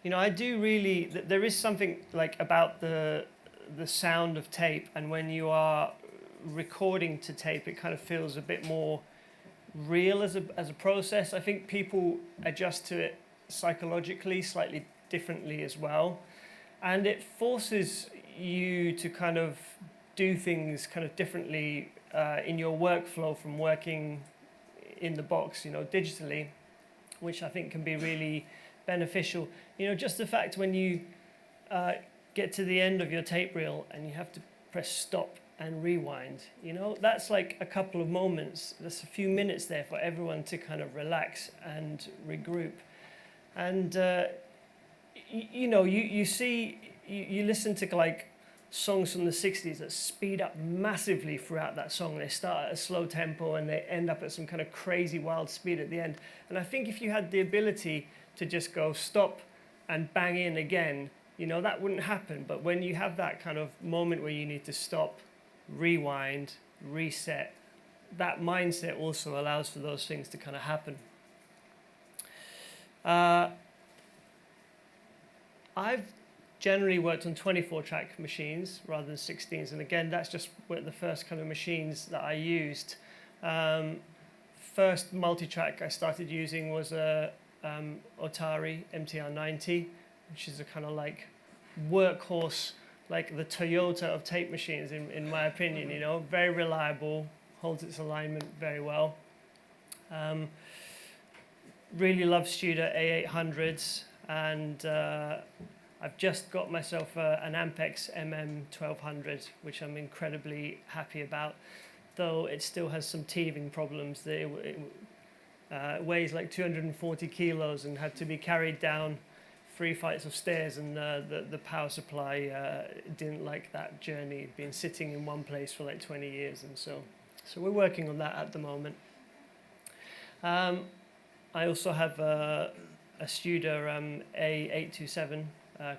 You know, I do really, there is something like about the sound of tape, and when you are recording to tape, it kind of feels a bit more real as a process. I think people adjust to it psychologically slightly differently as well, and it forces you to kind of do things kind of differently in your workflow from working in the box, you know, digitally, which I think can be really beneficial. You know, just the fact when you get to the end of your tape reel and you have to press stop and rewind, you know, that's like a couple of moments. There's a few minutes there for everyone to kind of relax and regroup. And, you know, you listen to like songs from the 60s that speed up massively throughout that song. They start at a slow tempo and they end up at some kind of crazy wild speed at the end. And I think if you had the ability to just go stop and bang in again, you know, that wouldn't happen. But when you have that kind of moment where you need to stop, rewind, reset, that mindset also allows for those things to kind of happen. I've generally worked on 24-track machines rather than 16s, and again, that's just the first kind of machines that I used. First multi-track I started using was a Otari MTR90, which is a kind of like workhorse, like the Toyota of tape machines, in my opinion. You know, very reliable, holds its alignment very well. Really love Studer A800s, and I've just got myself an Ampex MM1200, which I'm incredibly happy about, though it still has some teething problems. It weighs like 240 kilos and had to be carried down 3 flights of stairs, and the power supply didn't like that journey. It'd been sitting in one place for like 20 years, and so we're working on that at the moment. I also have a Studer A827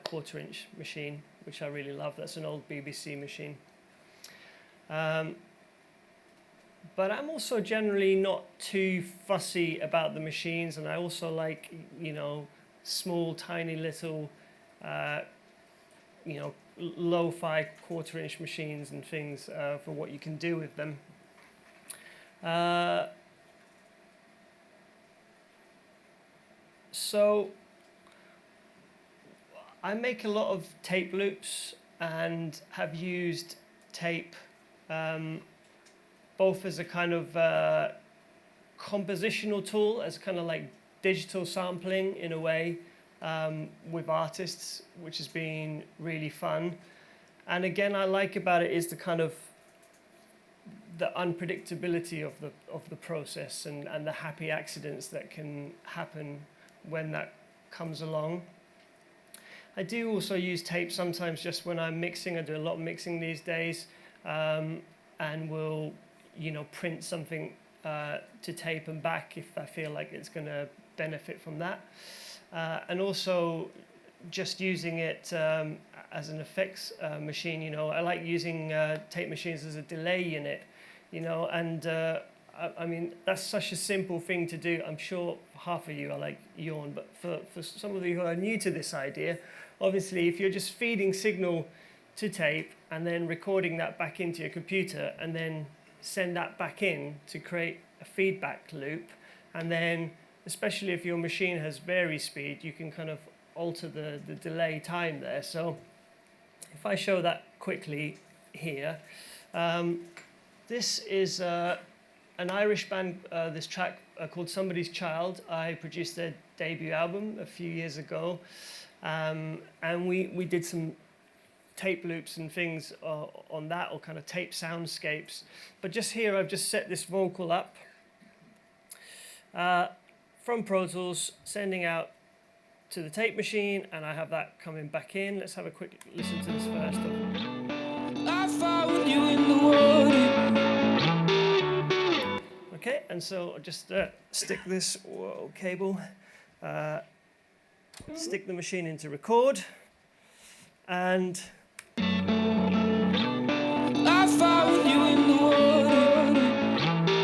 quarter-inch machine, which I really love. That's an old BBC machine. But I'm also generally not too fussy about the machines, and I also like, you know, small, tiny little, you know, lo-fi quarter-inch machines and things for what you can do with them. So I make a lot of tape loops and have used tape both as a kind of compositional tool, as kind of like digital sampling in a way with artists, which has been really fun. And again, I like about it is the kind of the unpredictability of the process and the happy accidents that can happen when that comes along. I do also use tape sometimes just when I'm mixing. I do a lot of mixing these days, and will, you know, print something to tape and back if I feel like it's going to benefit from that. And also just using it as an effects machine. You know, I like using tape machines as a delay unit, you know, and I mean, that's such a simple thing to do. I'm sure half of you are like yawn, but for some of you who are new to this idea, obviously if you're just feeding signal to tape and then recording that back into your computer and then send that back in to create a feedback loop, and then especially if your machine has vary speed, you can kind of alter the delay time there. So if I show that quickly here, this is an Irish band, this track called Somebody's Child. I produced their debut album a few years ago, and we did some tape loops and things on that, or kind of tape soundscapes. But just here, I've just set this vocal up from Pro Tools, sending out to the tape machine, and I have that coming back in. Let's have a quick listen to this first. I found you in the water. Okay, and so I'll just stick this cable, stick the machine into record, and I found you in the water.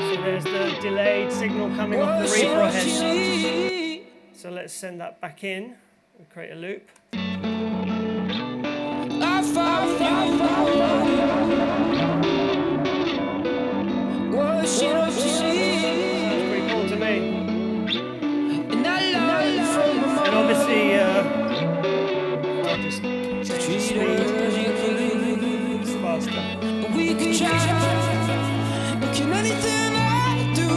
So there's the delayed signal coming off the repro head. So let's send that back in. and create a loop. I found you. Washing up to sea. Sounds pretty cool to me. And I learned from my And mom. obviously, I'll just change the Treat speed. her as equally. It's faster. We could try, but can anything I do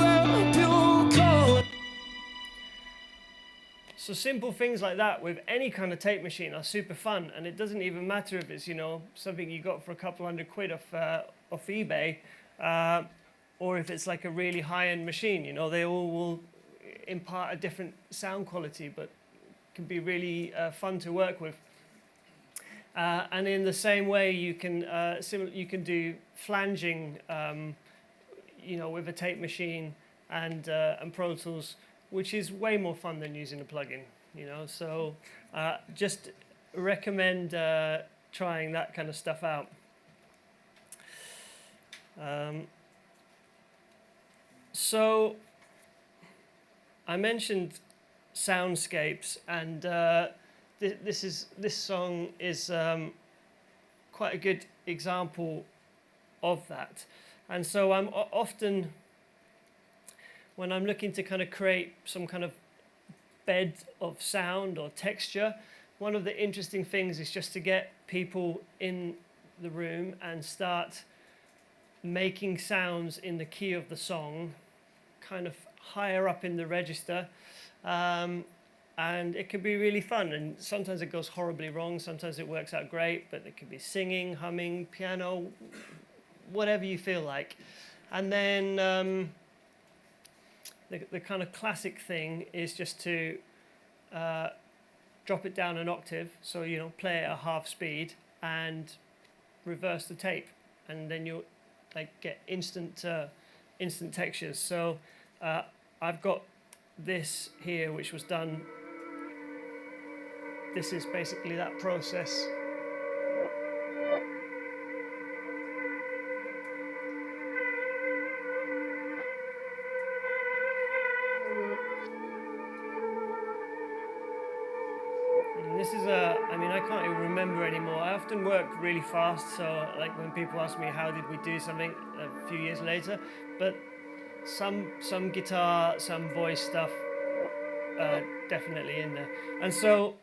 help your cause? So simple things like that with any kind of tape machine are super fun, and it doesn't even matter if it's, you know, something you got for a couple £100 off eBay, or if it's like a really high-end machine. You know, they all will impart a different sound quality, but can be really fun to work with. And in the same way, you can do flanging, you know, with a tape machine and Pro Tools, which is way more fun than using a plugin. You know, so just recommend trying that kind of stuff out. So I mentioned soundscapes, and this song is quite a good example of that. And so I'm often, when I'm looking to kind of create some kind of bed of sound or texture, one of the interesting things is just to get people in the room and start making sounds in the key of the song, kind of higher up in the register. And it can be really fun, and sometimes it goes horribly wrong, sometimes it works out great, but it could be singing, humming, piano, whatever you feel like. And then the kind of classic thing is just to drop it down an octave, so, you know, play it at half speed and reverse the tape, and then you'll like get instant textures. So I've got this here, which was done. This is basically that process. And this is I mean, I can't even remember anymore. I often work really fast, so like when people ask me how did we do something a few years later, but some guitar, some voice stuff, definitely in there. And so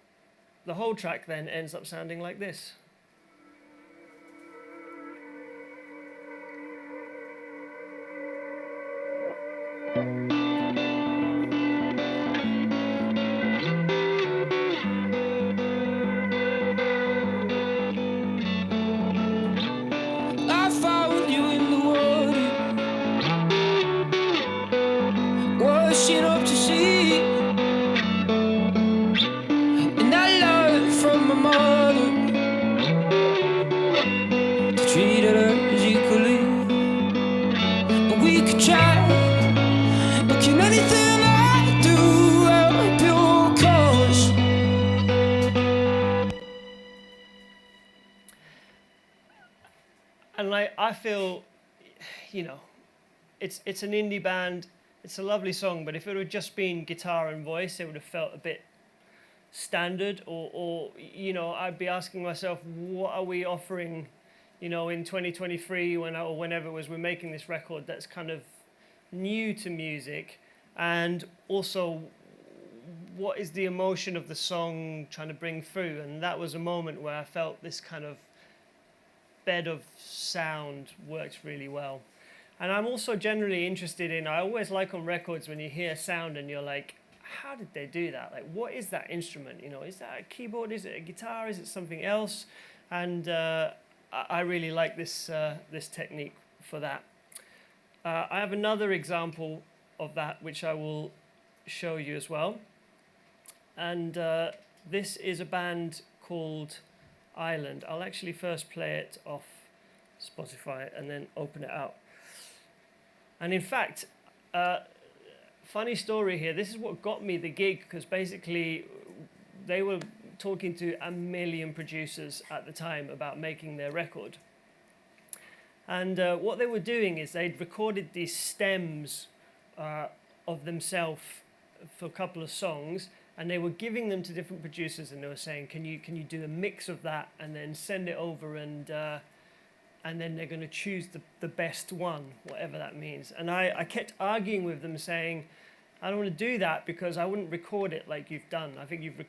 the whole track then ends up sounding like this. I found you in the water, washing up to sea. And I learned from my mother to treat her as equally. And we could try, but can anything I do help your cause? And I feel, you know, it's an indie band, it's a lovely song, but if it had just been guitar and voice, it would have felt a bit standard, or you know, I'd be asking myself, what are we offering, you know, in 2023 or whenever it was we're making this record that's kind of new to music, and also what is the emotion of the song trying to bring through. And that was a moment where I felt this kind of bed of sound works really well. And I'm also generally interested in, I always like on records when you hear sound and you're like, how did they do that? Like, what is that instrument? You know, is that a keyboard? Is it a guitar? Is it something else? And I really like this technique for that. I have another example of that, which I will show you as well. And this is a band called Island. I'll actually first play it off Spotify and then open it out. And in fact, funny story here, this is what got me the gig, because basically they were talking to a million producers at the time about making their record. And what they were doing is they'd recorded these stems of themselves for a couple of songs, And they were giving them to different producers, and they were saying, can you do a mix of that and then send it over, and then they're going to choose the best one, whatever that means. And I kept arguing with them, saying, I don't want to do that because I wouldn't record it like you've done. I think you've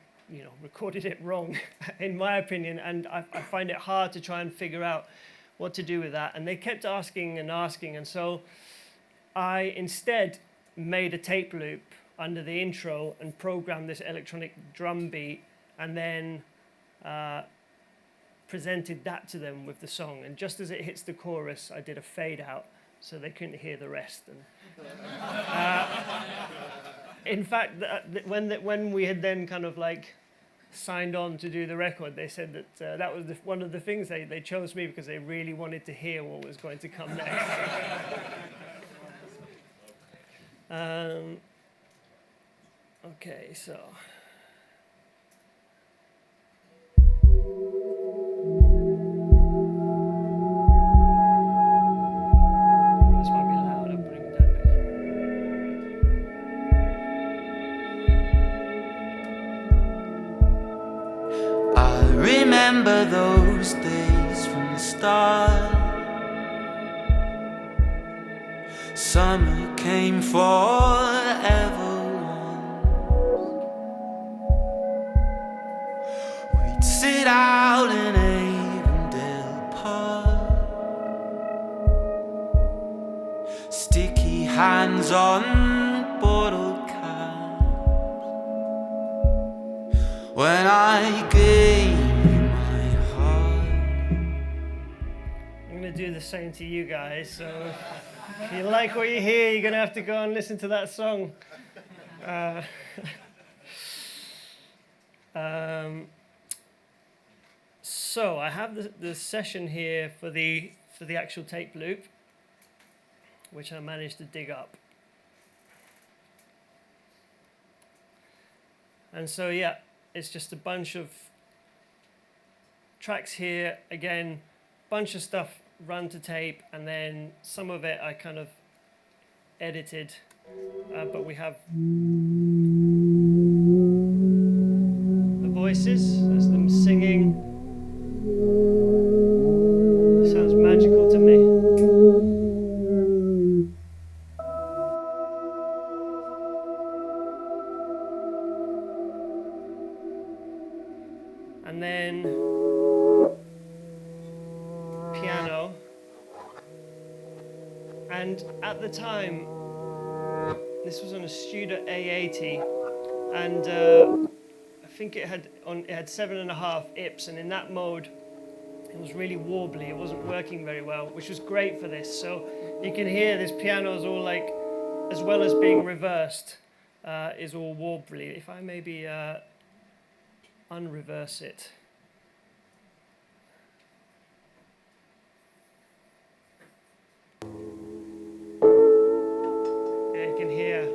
recorded it wrong, in my opinion, and I find it hard to try and figure out what to do with that. And they kept asking and asking, and so I instead made a tape loop under the intro and programmed this electronic drum beat, and then presented that to them with the song. And just as it hits the chorus, I did a fade out so they couldn't hear the rest. And, in fact, when we had then kind of like signed on to do the record, they said that that was one of the things they chose me because they really wanted to hear what was going to come next. Okay, so. This might be loud, I'll bring it down a bit. I remember those days from the start. Summer came forever once. We'd sit out in Avondale Park, sticky hands on bottle caps. When I gave you my heart. I'm going to do the same to you guys, so if you like what you hear, you're going to have to go and listen to that song. So I have the session here for the actual tape loop, which I managed to dig up. And so yeah, it's just a bunch of tracks here, again, bunch of stuff run to tape, and then some of it I kind of edited, but we have the voices, there's them singing. Sounds magical to me. And then piano. And at the time, this was on a Studer A80, and I think it had 7.5 IPS, and in that mode, it was really warbly. It wasn't working very well, which was great for this. So you can hear this piano is all like, as well as being reversed, is all warbly. If I maybe unreverse it. Yeah, you can hear.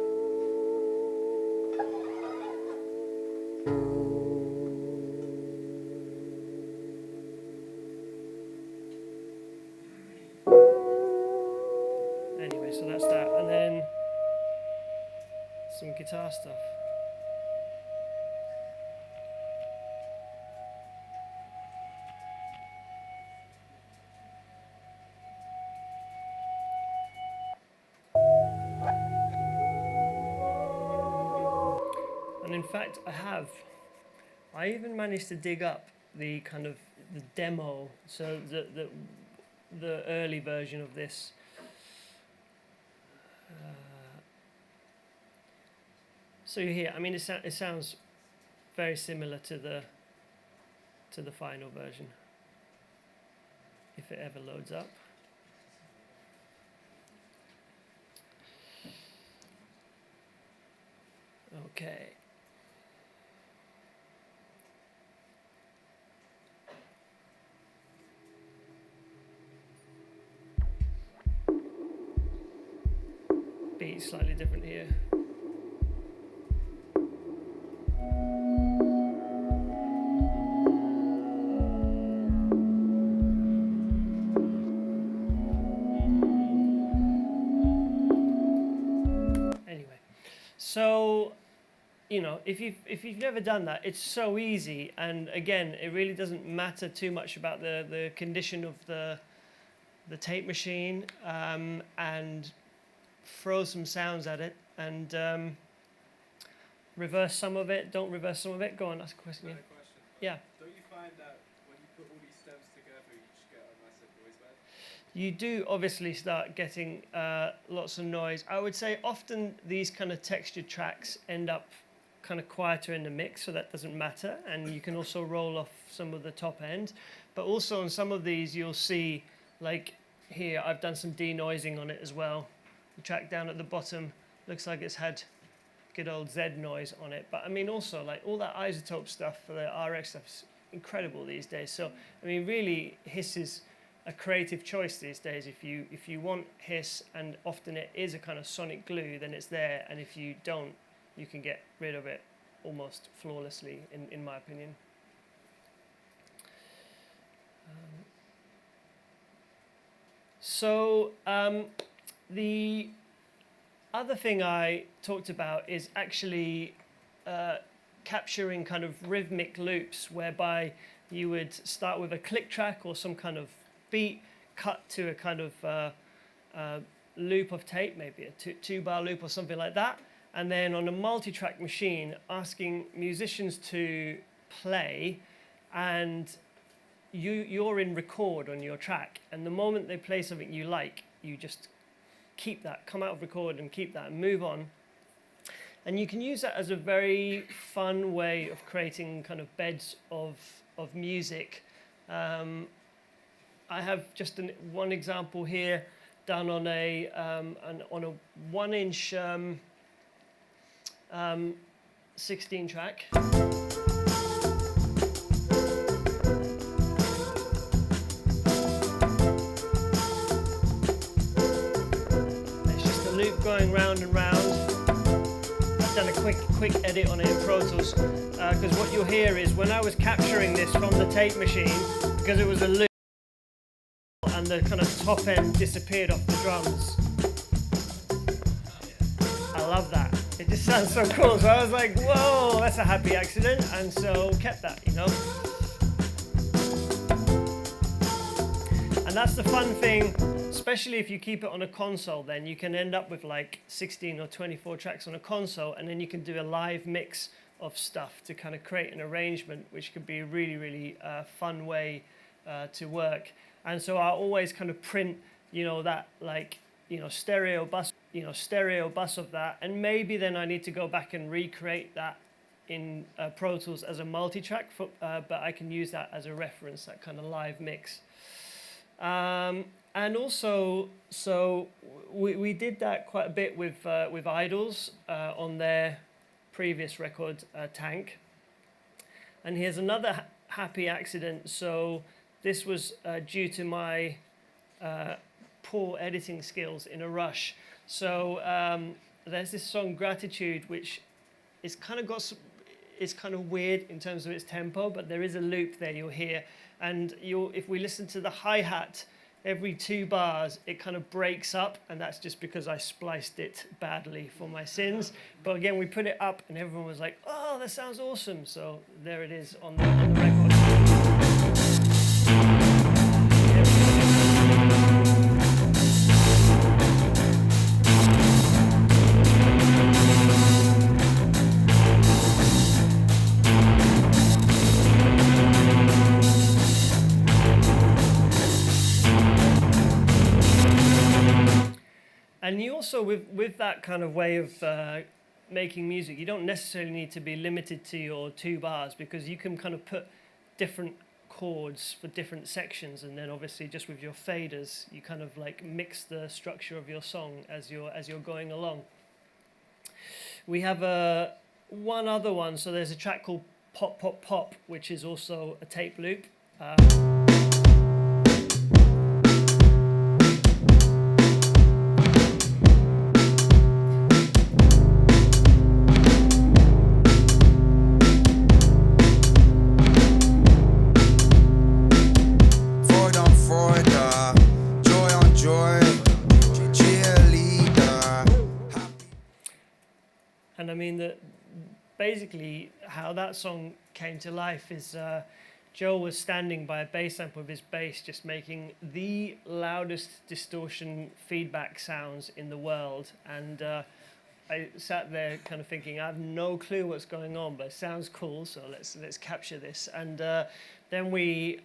Anyway, so that's that. And then some guitar stuff. And in fact, I even managed to dig up the kind of the demo, so the early version of this. So you hear, I mean, it sounds very similar to the final version, if it ever loads up. Okay. Beat slightly different here. Anyway, so you know, if you've never done that, it's so easy. And again, it really doesn't matter too much about the condition of the tape machine, and throw some sounds at it, and reverse some of it. Don't reverse some of it. Go on, ask a question. Yeah. Don't you find that when you put all these stems together, you just get a massive noise bed? You do obviously start getting lots of noise. I would say often these kind of textured tracks end up kind of quieter in the mix, so that doesn't matter. And you can also roll off some of the top end. But also on some of these, you'll see, like here, I've done some denoising on it as well. The track down at the bottom looks like it's had good old Z noise on it. But I mean, also like all that isotope stuff for the RX stuff is incredible these days. So I mean, really, hiss is a creative choice these days. If you want hiss, and often it is a kind of sonic glue, then it's there. And if you don't, you can get rid of it almost flawlessly, in my opinion. So the other thing I talked about is actually capturing kind of rhythmic loops, whereby you would start with a click track or some kind of beat, cut to a kind of loop of tape, maybe a two-bar loop or something like that, and then on a multi-track machine, asking musicians to play, and you're in record on your track, and the moment they play something you like, you just keep that, come out of record and keep that and move on. And you can use that as a very fun way of creating kind of beds of music. I have just one example here done on a 1-inch 16 track. Going round and round. I've done a quick edit on it in Pro Tools, because what you'll hear is when I was capturing this from the tape machine, because it was a loop and the kind of top end disappeared off the drums. I love that. It just sounds so cool. So I was like, whoa, that's a happy accident, and so kept that, you know. And that's the fun thing. Especially if you keep it on a console, then you can end up with like 16 or 24 tracks on a console, and then you can do a live mix of stuff to kind of create an arrangement, which could be a really, really fun way to work. And so I always kind of print, you know, that like, you know, stereo bus of that, and maybe then I need to go back and recreate that in Pro Tools as a multi-track, but I can use that as a reference, that kind of live mix. And also, so we did that quite a bit with Idols on their previous record, Tank. And here's another happy accident. So this was due to my poor editing skills in a rush. So there's this song Gratitude, which is kind of it's kind of weird in terms of its tempo, but there is a loop there you'll hear. And if we listen to the hi-hat, every 2 bars, it kind of breaks up, and that's just because I spliced it badly for my sins. But again, we put it up, and everyone was like, oh, that sounds awesome. So there it is on the record. And you also, with that kind of way of making music, you don't necessarily need to be limited to your 2 bars, because you can kind of put different chords for different sections, and then obviously just with your faders, you kind of like mix the structure of your song as you're going along. We have one other one, so there's a track called Pop Pop Pop, which is also a tape loop. And I mean, basically how that song came to life is Joe was standing by a bass amp with his bass, just making the loudest distortion feedback sounds in the world. And I sat there kind of thinking, I have no clue what's going on, but it sounds cool, so let's capture this. And then we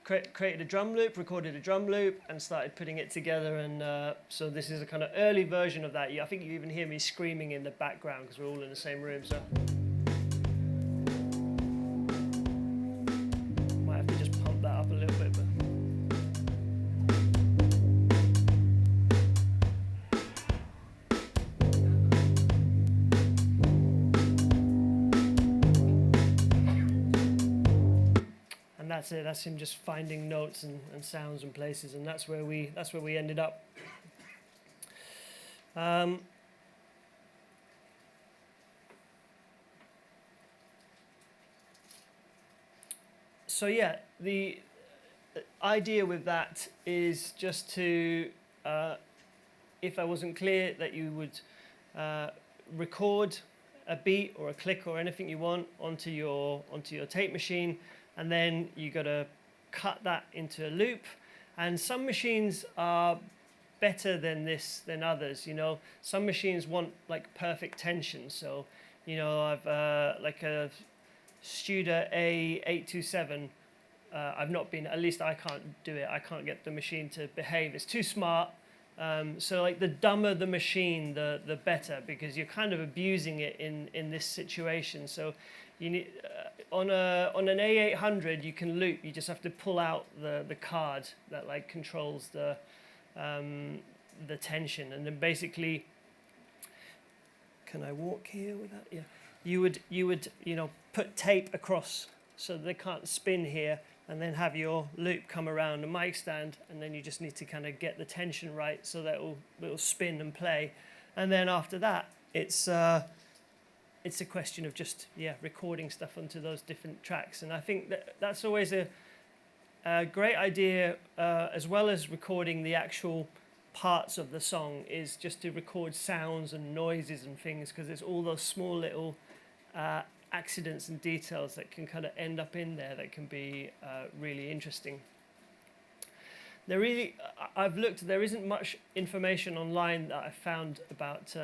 created a drum loop, recorded a drum loop, and started putting it together. And so this is a kind of early version of that. I think you even hear me screaming in the background because we're all in the same room. So might have to just pump that up a little bit. But that's it. That's him just finding notes and sounds and places, and that's where we ended up. So yeah, the idea with that is just to, if I wasn't clear, that you would record a beat or a click or anything you want onto your tape machine. And then you got to cut that into a loop. And some machines are better than others. You know, some machines want like perfect tension. So, you know, I've like a Studer A827. I've not been. At least I can't do it. I can't get the machine to behave. It's too smart. So like the dumber the machine, the better, because you're kind of abusing it in this situation. So you need on an A800 you can loop. You just have to pull out the card that like controls the tension, and then basically, can I walk here with that? Yeah, you would put tape across so they can't spin here, and then have your loop come around a mic stand, and then you just need to kind of get the tension right so that it'll spin and play, and then after that it's a question of just recording stuff onto those different tracks. And I think that's always a great idea, as well as recording the actual parts of the song, is just to record sounds and noises and things, because there's all those small little accidents and details that can kind of end up in there that can be really interesting. I've looked, there isn't much information online that I've found about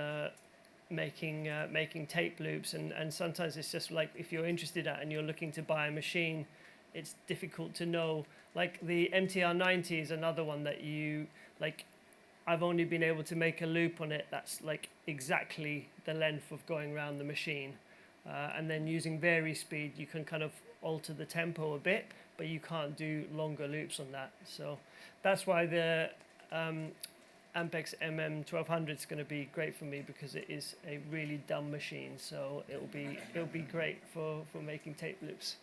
making tape loops, and sometimes it's just like, if you're interested and you're looking to buy a machine, it's difficult to know. Like the MTR90 is another one that I've only been able to make a loop on it that's like exactly the length of going around the machine. And then using vari speed, you can kind of alter the tempo a bit, but you can't do longer loops on that. So that's why the Ampex MM1200 is going to be great for me, because it is a really dumb machine. So it'll be great for making tape loops.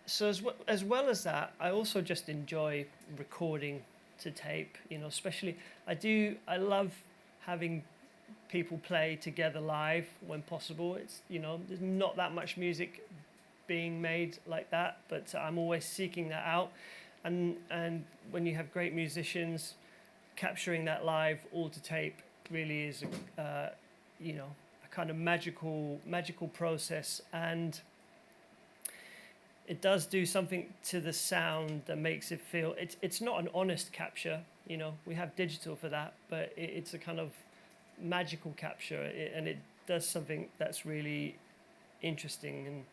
So as well as that, I also just enjoy recording to tape. Especially I love having people play together live when possible. It's there's not that much music being made like that, but I'm always seeking that out. And when you have great musicians, capturing that live all to tape really is a kind of magical process, and it does do something to the sound that makes it feel, it's not an honest capture, we have digital for that, but it's a kind of magical capture, and it does something that's really interesting. And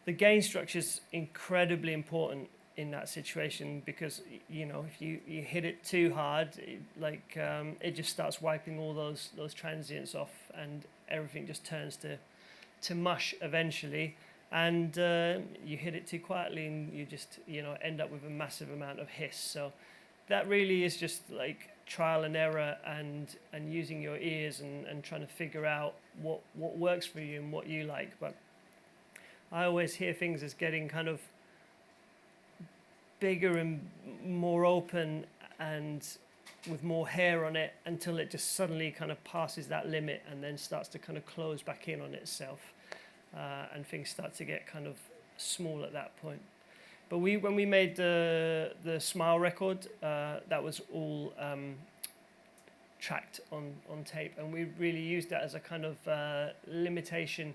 the gain structure is incredibly important in that situation, because if you hit it too hard, it just starts wiping all those transients off, and everything just turns to mush eventually. And you hit it too quietly, and you just end up with a massive amount of hiss. So that really is just like trial and error, and using your ears and trying to figure out what works for you and what you like. But I always hear things as getting kind of bigger and more open and with more hair on it, until it just suddenly kind of passes that limit and then starts to kind of close back in on itself. And things start to get kind of small at that point. But when we made the Smile record, that was all tracked on tape, and we really used that as a kind of limitation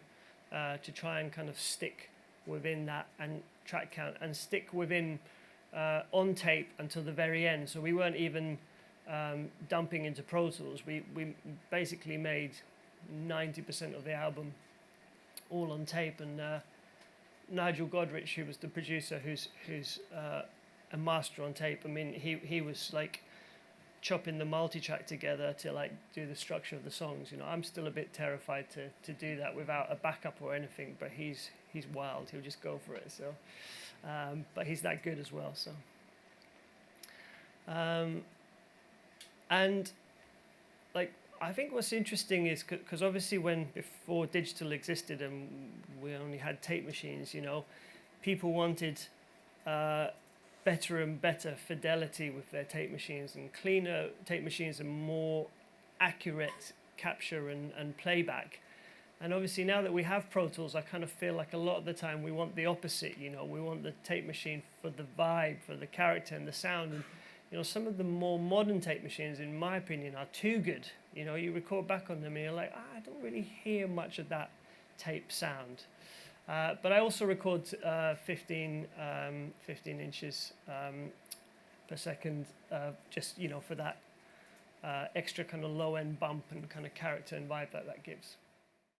to try and kind of stick within that and track count and stick within on tape until the very end. So we weren't even dumping into Pro Tools. We basically made 90% of the album all on tape, and Nigel Godrich, who was the producer, who's a master on tape. I mean, he was like chopping the multi-track together to like do the structure of the songs. You know, I'm still a bit terrified to do that without a backup or anything, but he's wild. He'll just go for it. So, but he's that good as well. So, and like I think what's interesting is because obviously before digital existed and we only had tape machines, you know, people wanted better and better fidelity with their tape machines, and cleaner tape machines and more accurate capture and playback. And obviously now that we have Pro Tools, I kind of feel like a lot of the time we want the opposite, you know, we want the tape machine for the vibe, for the character and the sound. And, you know, some of the more modern tape machines, in my opinion, are too good. You know, you record back on them and you're like, I don't really hear much of that tape sound. But I also record 15 inches per second, just, you know, for that extra kind of low-end bump and kind of character and vibe that gives.